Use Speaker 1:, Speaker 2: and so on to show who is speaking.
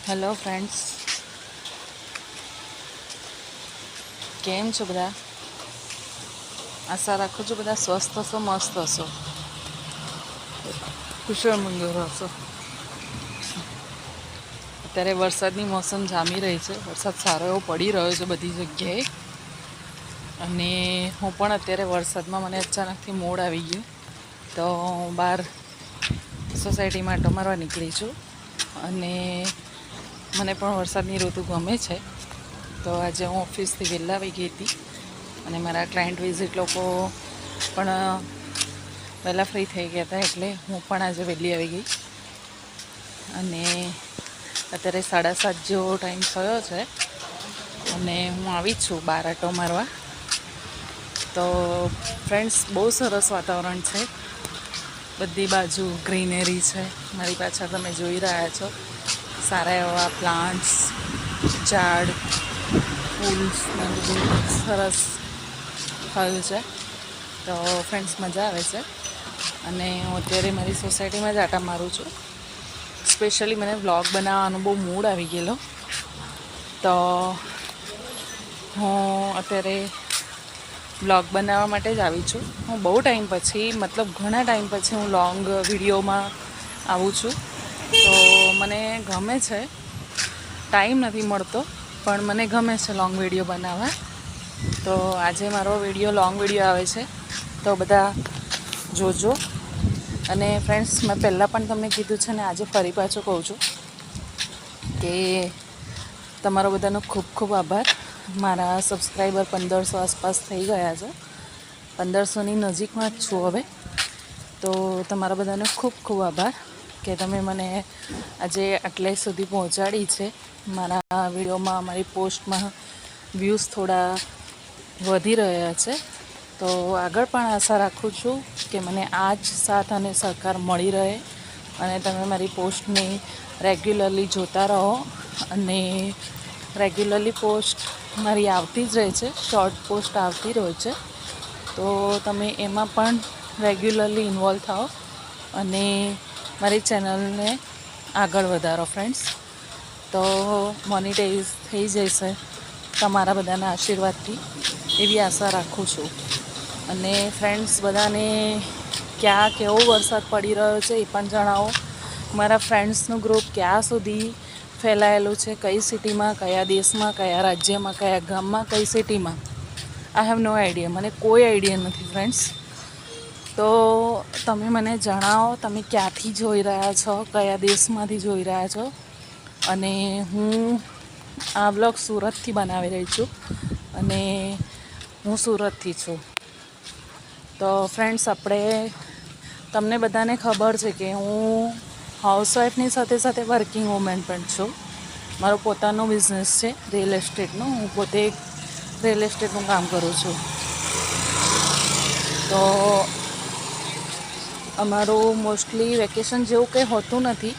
Speaker 1: Hello friends, કેમ છો બધા? આશા રાખું છું બધા સ્વસ્થ હશો, મસ્ત હશો, કુશળ મંગળ હશો. અત્યારે વરસાદની મોસમ જામી રહી છે. વરસાદ સારો એવો પડી રહ્યો છે બધી જગ્યાએ. અને હું પણ અત્યારે વરસાદમાં મને અચાનકથી મૂડ આવી ગયું તો બહાર સોસાયટીમાં આંટો મારવા નીકળી છું. અને મને પણ વરસાદની ઋતુ ગમે છે. તો આજે હું ઓફિસથી વહેલા આવી ગઈ હતી અને મારા ક્લાયન્ટ વિઝિટ લોકો પણ વહેલા ફ્રી થઈ ગયા હતા, એટલે હું પણ આજે વહેલી આવી ગઈ. અને અત્યારે 7:30 જેવો ટાઈમ થયો છે અને હું આવી જ છું બહાર આંટો મારવા. તો ફ્રેન્ડ્સ, બહુ સરસ વાતાવરણ છે. બધી બાજુ ગ્રીનરી છે. મારી પાછળ તમે જોઈ રહ્યા છો સારા એવા પ્લાન્ટ્સ, ઝાડ, ફૂલ્સ ને બધું સરસ થયું છે. તો ફ્રેન્ડ્સ, મજા આવે છે. અને હું અત્યારે મારી સોસાયટીમાં જ આંટા મારું છું. સ્પેશિયલી મને વ્લોગ બનાવવાનો બહુ મૂડ આવી ગયેલો, તો હું અત્યારે વ્લોગ બનાવવા માટે જ આવી છું. હું બહુ ટાઈમ પછી, મતલબ ઘણા ટાઈમ પછી હું લોંગ વિડીયોમાં આવું છું. તો મને ગમે છે, ટાઈમ નથી મળતો, પણ મને ગમે છે લોંગ વિડીયો બનાવવા. તો આજે મારો વિડીયો લોંગ વિડીયો આવે છે, તો બધા જોજો. અને ફ્રેન્ડ્સ, મેં પહેલાં પણ તમને કીધું છે ને આજે ફરી પાછું કહું છું કે તમારો બધાનો ખૂબ ખૂબ આભાર. મારા સબસ્ક્રાઈબર 1500 આસપાસ થઈ ગયા છે. 1500ની નજીકમાં જ છું હવે. તો તમારા બધાનો ખૂબ ખૂબ આભાર કે તમે મને આજે આટલે સુધી પહોંચાડી છે. મારા વિડીયોમાં, મારી પોસ્ટમાં વ્યૂઝ થોડા વધી રહ્યા છે. તો આગળ પણ આશા રાખું છું કે મને આ જ સાથ અને સહકાર મળી રહે અને તમે મારી પોસ્ટને રેગ્યુલરલી જોતા રહો. અને રેગ્યુલરલી પોસ્ટ મારી આવતી જ રહે છે, શોર્ટ પોસ્ટ આવતી રહે છે. તો તમે એમાં પણ રેગ્યુલરલી ઇન્વોલ્વ થાઓ અને મારી ચેનલને આગળ વધારો ફ્રેન્ડ્સ. તો મોનિટાઈઝ થઈ જશે તમારા બધાના આશીર્વાદથી, એવી આશા રાખું છું. અને ફ્રેન્ડ્સ, બધાને ક્યાં કેવો વરસાદ પડી રહ્યો છે એ પણ જણાવો. મારા ફ્રેન્ડ્સનું ગ્રુપ ક્યાં સુધી ફેલાયેલું છે, કઈ સિટીમાં, કયા દેશમાં, કયા રાજ્યમાં, કયા ગામમાં, કઈ સિટીમાં, આઈ હેવ નો આઈડિયા. મને કોઈ આઈડિયા નથી ફ્રેન્ડ્સ. તો તમે મને જણાવો, તમે ક્યાંથી જોઈ રહ્યા છો, કયા દેશમાંથી જોઈ રહ્યા છો. અને હું આ બ્લોગ સુરતથી બનાવી રહી છું અને હું સુરતથી છું. તો ફ્રેન્ડ્સ, તમને બધાને ખબર છે કે હું હાઉસવાઈફની સાથે સાથે વર્કિંગ વુમેન પણ છું. મારો પોતાનો બિઝનેસ છે રિયલ એસ્ટેટનો. હું પોતે રિયલ એસ્ટેટનું કામ કરું છું. તો અમારું મોસ્ટલી વેકેશન જેવું કંઈ હોતું નથી,